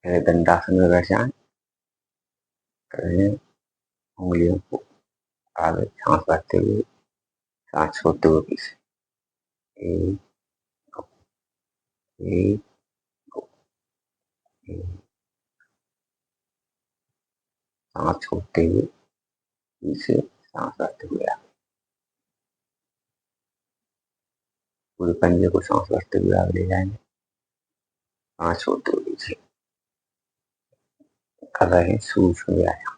दंडासन में बैठ जाए, करें उंगलियों को आगे सांस भरते हुए, सांस छोड़ते हुए पीछे, एक दो, एक दो, एक, सांस छोड़ते हुए पीछे, सांस भरते हुए आगे, पूरे पंजे को सांस भरते हुए आगे ले जाएंगे, सांस छोड़ते हुए पीछे कर रहे हैं सूक्ष्म व्यायाम।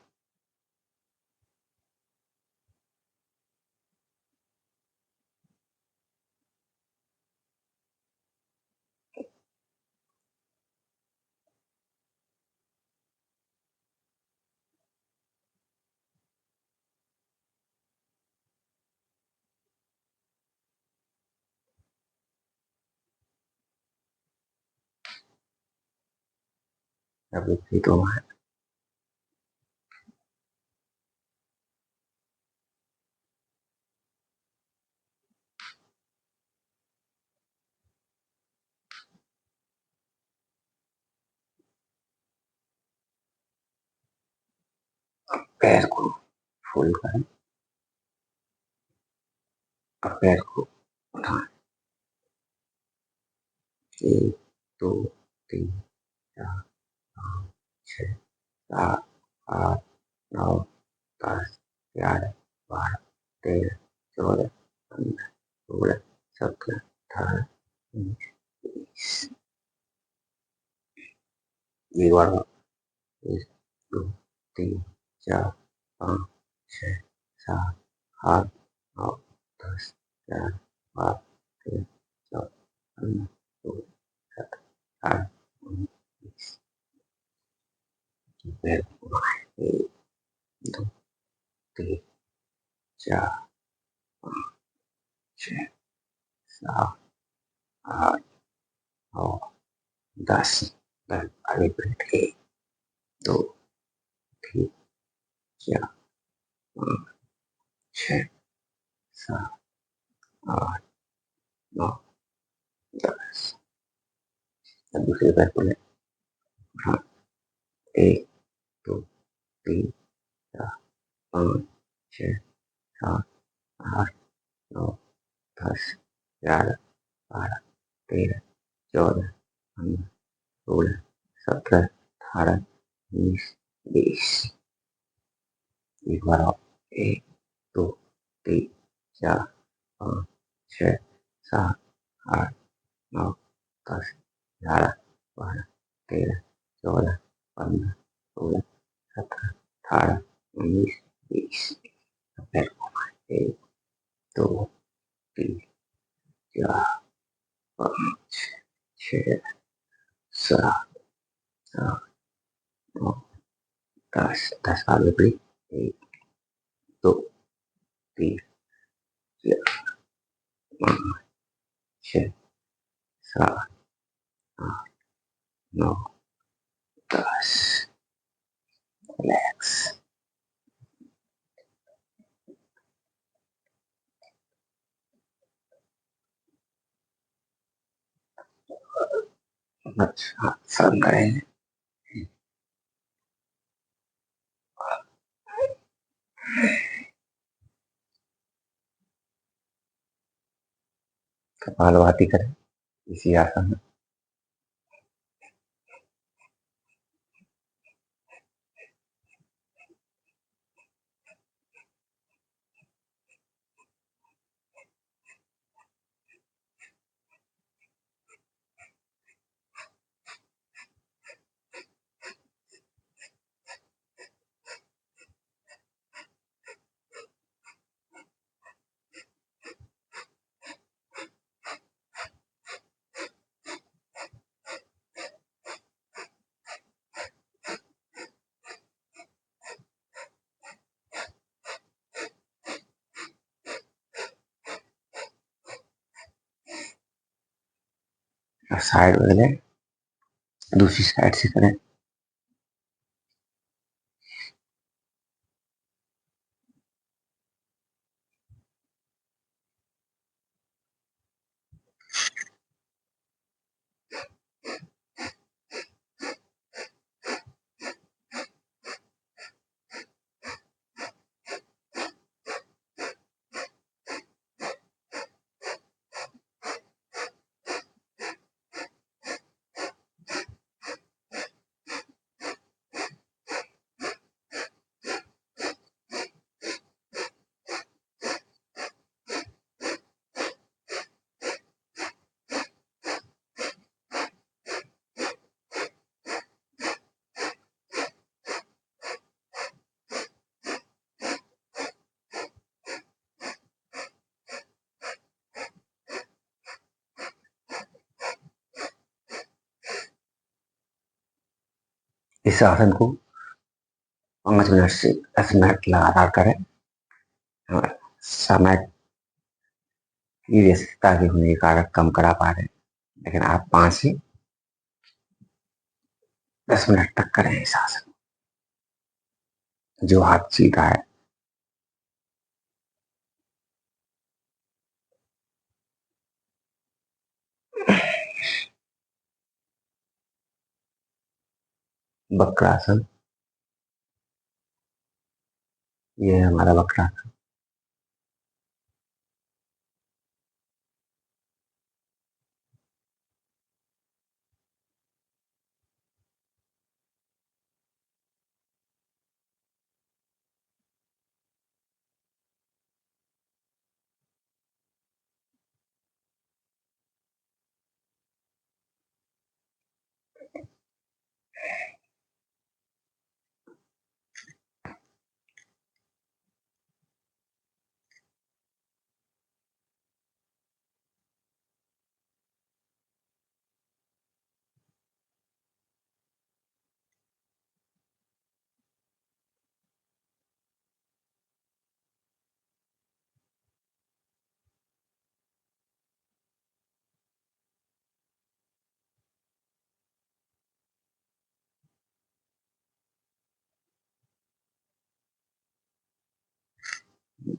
अब रिपीट हुआ है। पैर को फोल्ड करें और पैर को उठाएं, एक दो तीन चार पाँच छः सात आठ नौ 10 11 12 13 14 15 16 17 18 19 20। एक बार 1 2 3 4 5 6 7 8 9 10 11 12 13 14 15 16 17 18 19 20। पैर को घुमाएं, 1 2 3 4 5 6 7 8 9 10। आगे बढ़े, 1 2 3 4 5 6 7 8 9 10। अब दूसरे पैर को लें, हाँ, 1 2 3 4 5 6 7 8 9 10 11 12 13 14 15 16 17 18 19 20। एक, दो, तीन, चार, पाँच, छः, सात, आठ, नौ, 10, 11, 12, 13, 14, 15, 16, 17, 18, 19, 20। पैर घुमाएं, 1 2 3 4 5 6 7 8 9 10। आगे बढ़ी, 1 2 3 4 5 6 7 8 9 10। रिलैक्स। अच्छा, सब करेंगे। कपालभाति करें इसी आसन में। साइड बदले, दूसरी साइड से करें। इस आसन को 5 मिनट से 10 मिनट लगातार करें। समय की व्यस्तता के होने के कारण कम करा पा रहे हैं, लेकिन आप 5 से 10 मिनट तक करें इस आसन। जो हाथ सीधा है वक्रासन, ये है हमारा वक्रासन।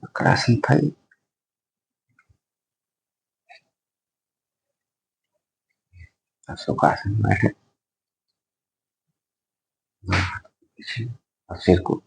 वक्रासन था ये। सुखासन बैठे पीछे और सिर को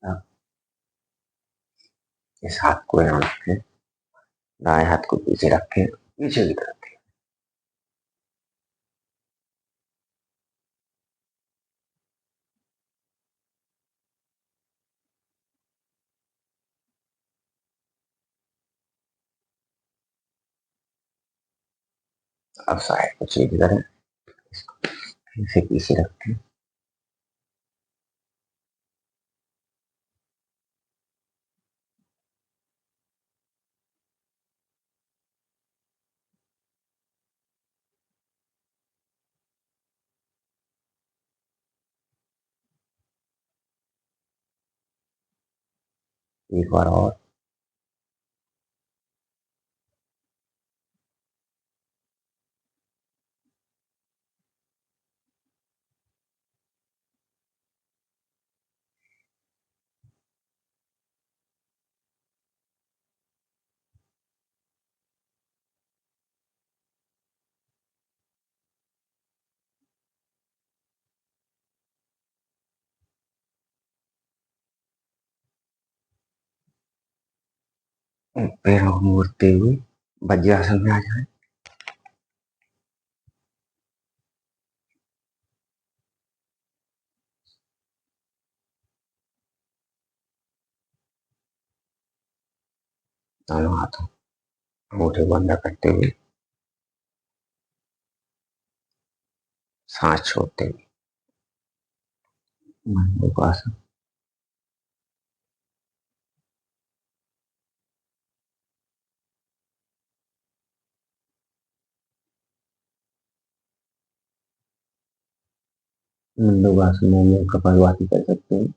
हाँ, इस हाथ को यहाँ रख के दाएं हाथ को पीछे रख के पीछे की तरफ अब साइड को चेंज करें, इसे पीछे रख के एक बार और पैरों को मोड़ते हुए वज्रासन में आ जाए। दोनों हाथों अंगूठे बंद करते हुए सांस छोड़ते हुए मंडूकासन। मंडूकासन में मुंह कपालभाति कर सकते हैं।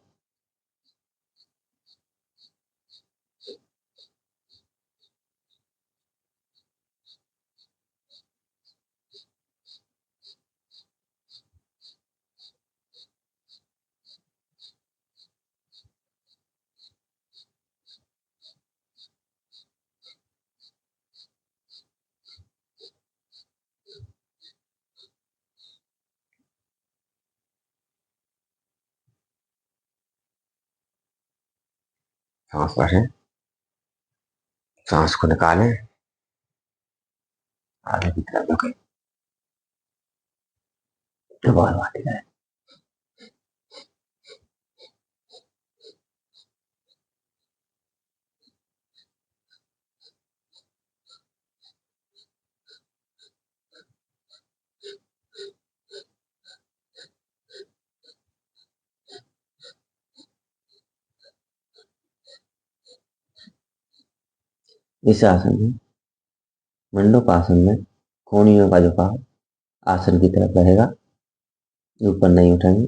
सांस भरें, सांस को निकालें, आगे की तरफ रुकें, दोबारा आगे जाए। इस आसन में, मंडूकासन में, कोहनियों का झुकाव आसन की तरफ रहेगा, ऊपर नहीं उठाएंगे।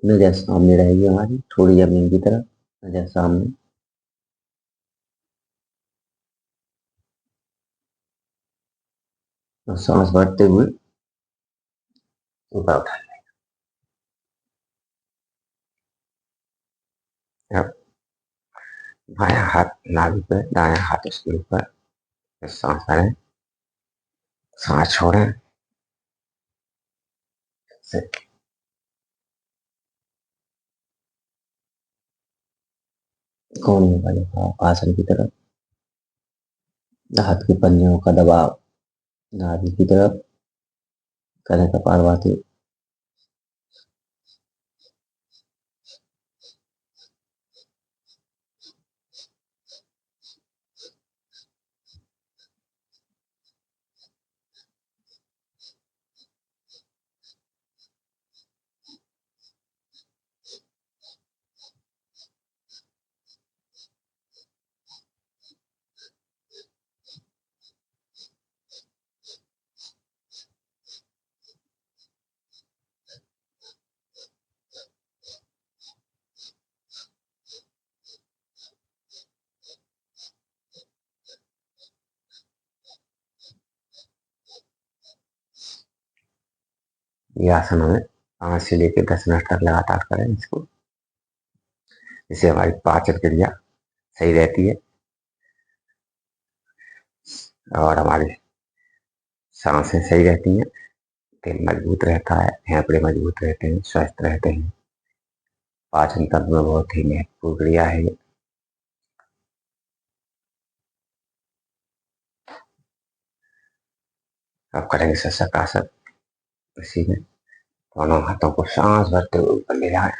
नजर सामने रहेगी हमारी, थोड़ी जमीन की तरफ, नजर सामने। और सांस भरते हुए ऊपर उठा लें। अब बायां हाथ नाभि पर, दायां हाथ उसके ऊपर, सांस भरें, सांस छोड़ें, कोहनियों का झुकाव आसन की तरफ, हाथ के पंजों का दबाव नाभि की तरफ, करें कपालभाति। ये आसन हमें 5 से लेकर 10 मिनट तक लगातार करें इसको। इससे हमारी पाचन क्रिया सही रहती है और हमारी सांसें सही रहती हैं, दिल मजबूत रहता है, फेफड़े मजबूत रहते हैं, स्वस्थ रहते हैं। पाचन तंत्र में बहुत ही महत्वपूर्ण क्रिया है ये। अब करेंगे शशकासन। इसी में दोनों हाथों को सांस भरते हुए ऊपर ले जाएं,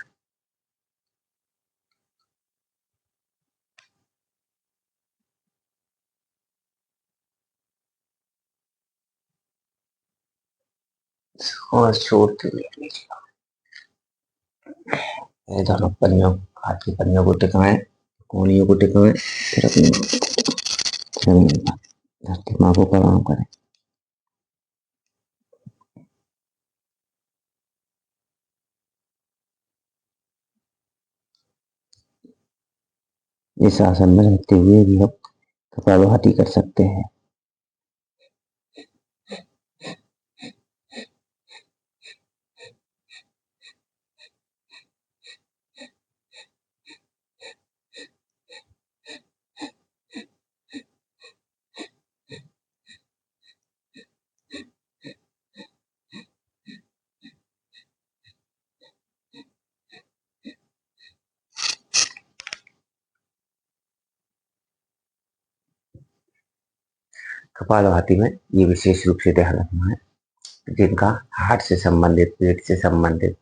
सांस छोड़ते हुए नीचे। ये दोनों पंजों, हाथ के पंजों को टिकाएं, कोहनियों को टिकाएं, फिर अपनी धरती माँ को प्रणाम करें। इस आसन में रहते हुए भी हम कपालभाति कर सकते हैं। कपालभाति में ये विशेष रूप से ध्यान रखना है जिनका हार्ट से संबंधित, पेट से संबंधित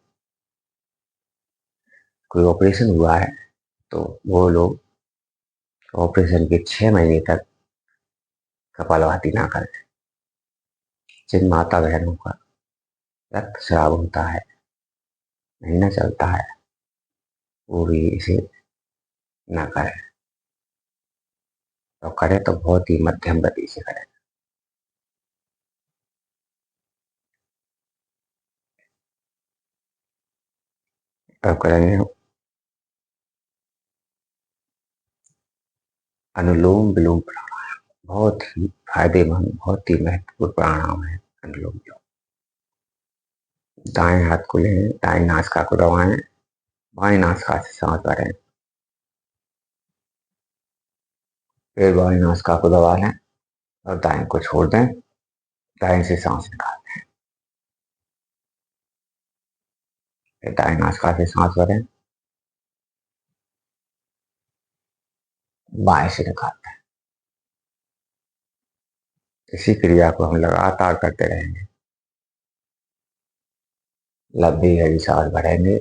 कोई ऑपरेशन हुआ है तो वो लोग ऑपरेशन के 6 महीने तक कपालभाति ना करें। जिन माता बहनों का रक्तस्राव होता है, महीना चलता है, वो भी इसे ना करें, तो करें तो बहुत ही मध्यम गति से करें। अब करेंगे अनुलोम विलोम प्राणायाम। बहुत ही फायदेमंद, बहुत ही महत्वपूर्ण प्राणायाम है अनुलोम विलोम। दाएं हाथ को लें, दाएं नासिका को दबाएं, बाएं नासिका से सांस भरें, फिर बाएं नासिका को दबा लें और दाएं को छोड़ दें, दाएं से सांस निकाल दें, फिर दाएं नासिका से सांस भरें, बाएं से निकालते हैं। इसी क्रिया को हम लगातार करते रहेंगे। लंबी गहरी सांस भरेंगे,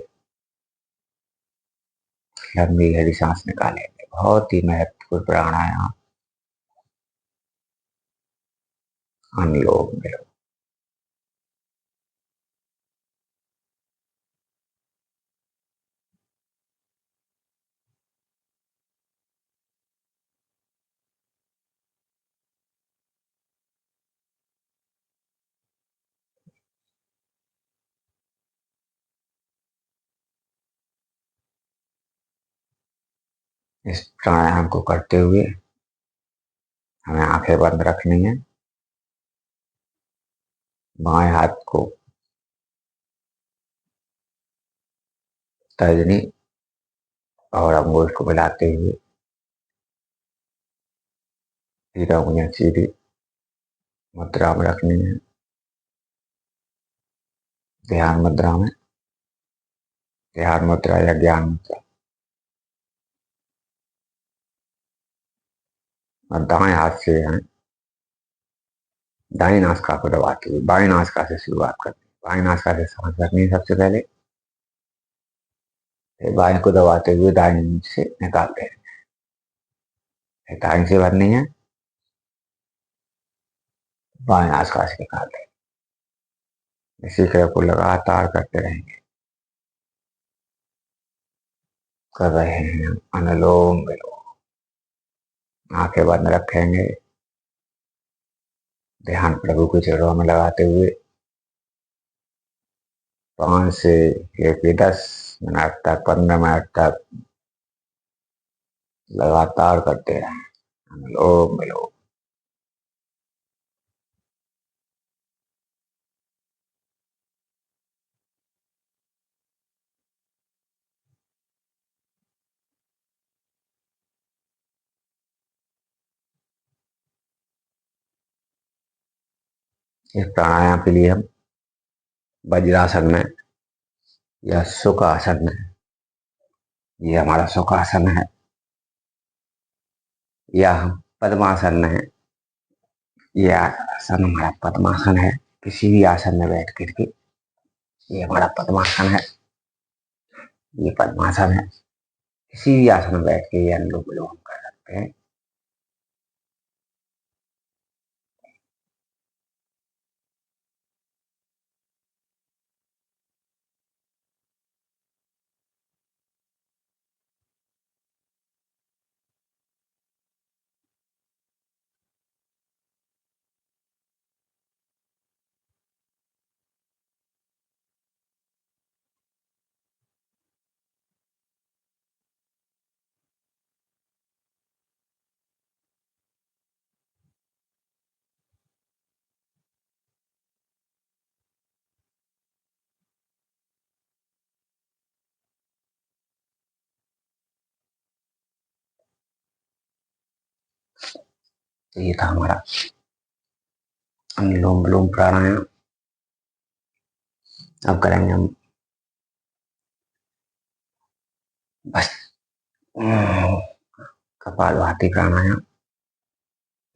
लंबी गहरी सांस निकालेंगे। बहुत ही महत्वपूर्ण प्राणायाम अनुलोम विलोम। इस प्राणायाम को करते हुए हमें आंखें बंद रखनी है। बाएं हाथ को तर्जनी और अंगुल को मिलाते हुए सीधा उंगलियां सीधी मुद्रा में रखनी है, ध्यान मुद्रा में, ध्यान मुद्रा या ज्ञान मुद्रा। और दाएं हाथ से हैं दाएं नासिका को दबाते हुए बाएं नासिका से शुरुआत करते हैं। बाएं नासिका से सांस रखनी है सबसे पहले, फिर बाएं को दबाते हुए दाएं से निकालते हैं, फिर दाएं से भरनी है, बाएं नासिका से निकालते हैं। इसी क्रिया को लगातार करते रहेंगे। कर रहे हैं अनुलोम विलोम। आंखें बंद रखेंगे, ध्यान प्रभु के चरणों में लगाते हुए 5 से लेकर 10 मिनट तक, 15 मिनट तक लगातार करते रहें अनुलोम विलोम। इस प्राणायाम के लिए हम वज्रासन में या सुख आसन में, ये हमारा सुख आसन है, या हम पद्मासन में है, ये आसन हमारा पद्मासन है। किसी भी आसन में बैठ करके, ये हमारा पद्मासन है, ये पद्मासन है। किसी भी आसन में बैठ के ये अनुलोम विलोम कर सकते हैं। तो ये था हमारा अनुलोम विलोम प्राणायाम। अब करेंगे हम बस कपालभाति प्राणायाम।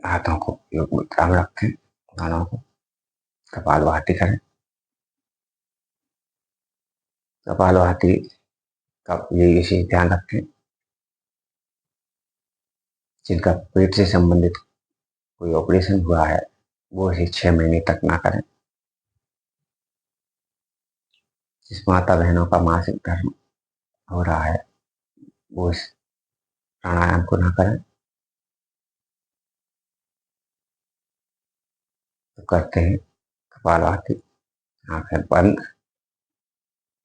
हाथों को योग मुद्रा में रखें, दोनों को कपालभाति करें। कपालभाति का ये विशेष ध्यान रखें, जिनका पेट से संबंधित कोई ऑपरेशन हुआ है वो इसे 6 महीने तक ना करें। जिस माता बहनों का मासिक धर्म हो रहा है वो इस प्राणायाम को ना करें। तो करते हैं कपालभाति, आंखें बंद,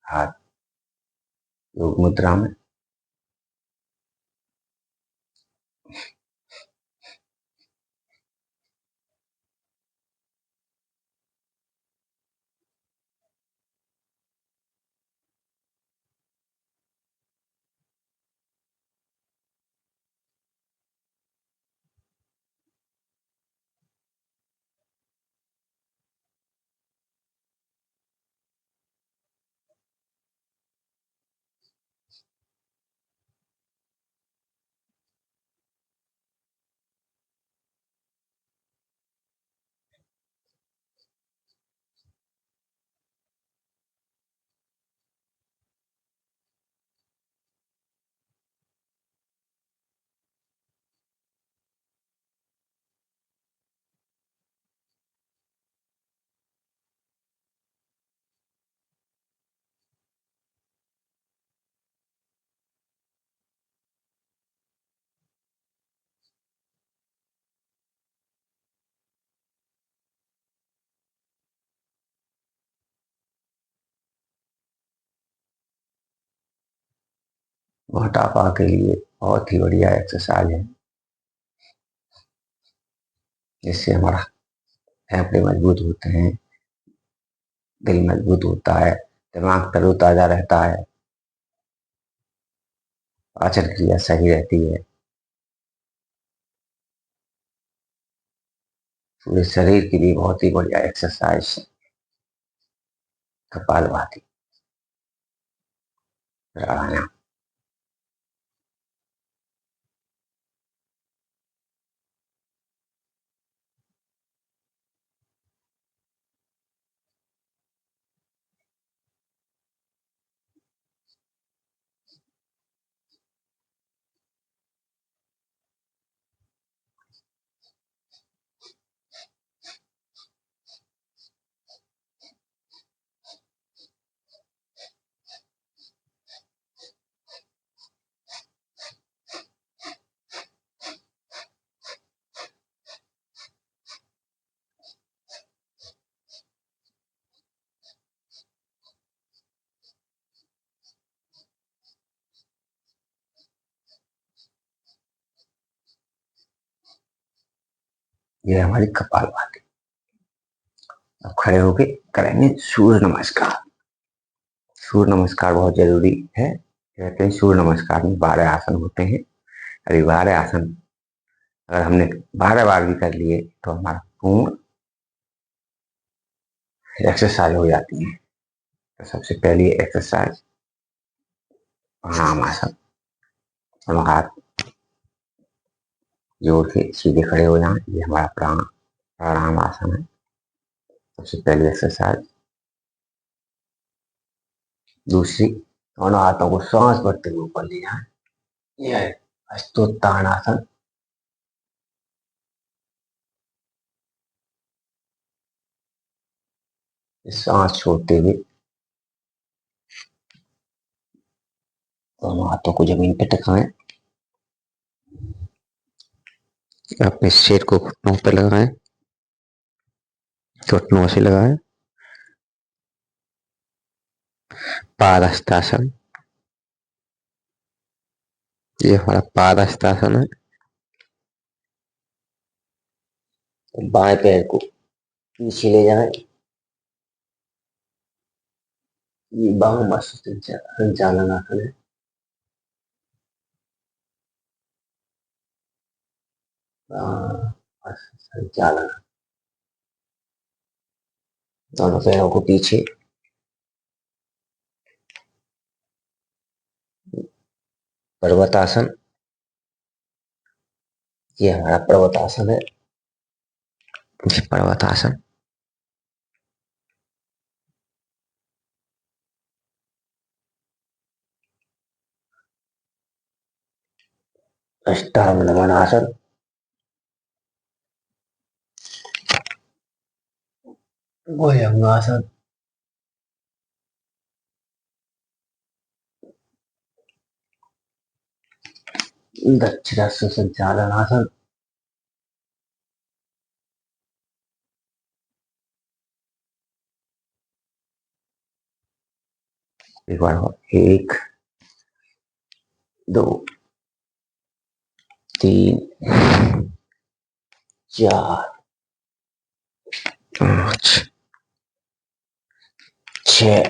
हाथ योग मुद्रा में। मोटापा के लिए बहुत ही बढ़िया एक्सरसाइज है, जिससे हमारा फेफड़े मजबूत होते हैं, दिल मजबूत होता है, दिमाग तरोताजा रहता है, पाचन क्रिया सही रहती है, पूरे शरीर के लिए बहुत ही बढ़िया एक्सरसाइज कपालभाति प्राणायाम। ये हमारी कपालभाति। अब खड़े होके करेंगे सूर्य नमस्कार। सूर्य नमस्कार बहुत जरूरी है। कहते हैं सूर्य नमस्कार में 12 आसन होते हैं। अभी 12 आसन अगर हमने 12 बार भी कर लिए तो हमारा पूर्ण एक्सरसाइज हो जाती है। तो सबसे पहली एक्सरसाइज प्राणायाम आसन। हम हाथ जोड़ के सीधे खड़े हो जाएं, ये हमारा प्राणायाम आसन है। सबसे पहली एक्सरसाइज। दूसरी, दोनों हाथों को सांस भरते हुए ऊपर ले जाएं, यह है हस्तोत्तानासन। सांस छोड़ते हुए दोनों हाथों को जमीन पर टिकाएं, अपने सिर को घुटनों पर लगाएं, घुटनों से लगाएं। पादहस्तासन, ये हमारा पादहस्तासन है। बाएं पैर को पीछे ले जाएं, ये बाहुमस्त संचालन आसन है। संचालन, दोनों पैरों को पीछे। पर्वतासन, ये हमारा पर्वतासन है। पर्वतासन। अष्टांग नमनासन, भुजंगासन, दक्षिणास्त्र संचालन आसन, एक बार 1 2 3 4 5 6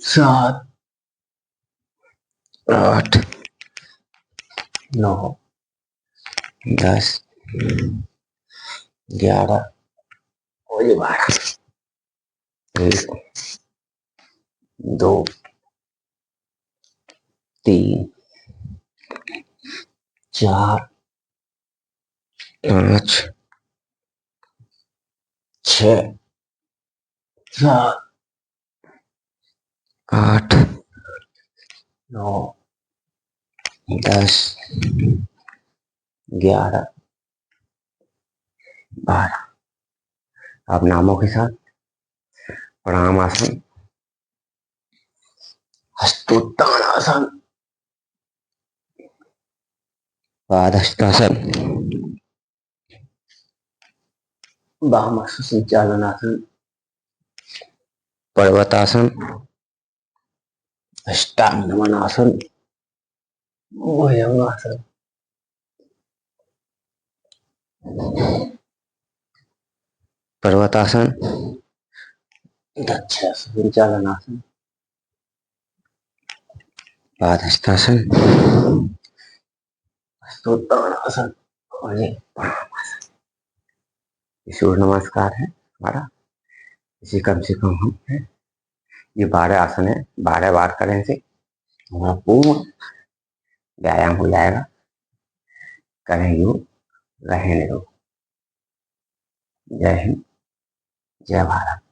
7 8 9 10 11 और 12। 1 2 3 4 5 6 7 8 9 10 11 12। अब नामों के साथ प्राणायाम आसन, हस्तोत्तानासन, पादहस्तासन, बाहुमस्त संचालन आसन, पर्वतासन, अष्टांग नमनासन, भुजंगासन, पर्वतासन, दक्षासन, चालनासन, पादहस्तासन, हस्तोत्तानासन और ये सूर्य नमस्कार है हमारा। इसे कम से कम हम ये 12 आसन है, 12 बार करें से हमारा पूर्ण व्यायाम हो जाएगा। करें योग, रहें निरोग। जय हिंद, जय भारत।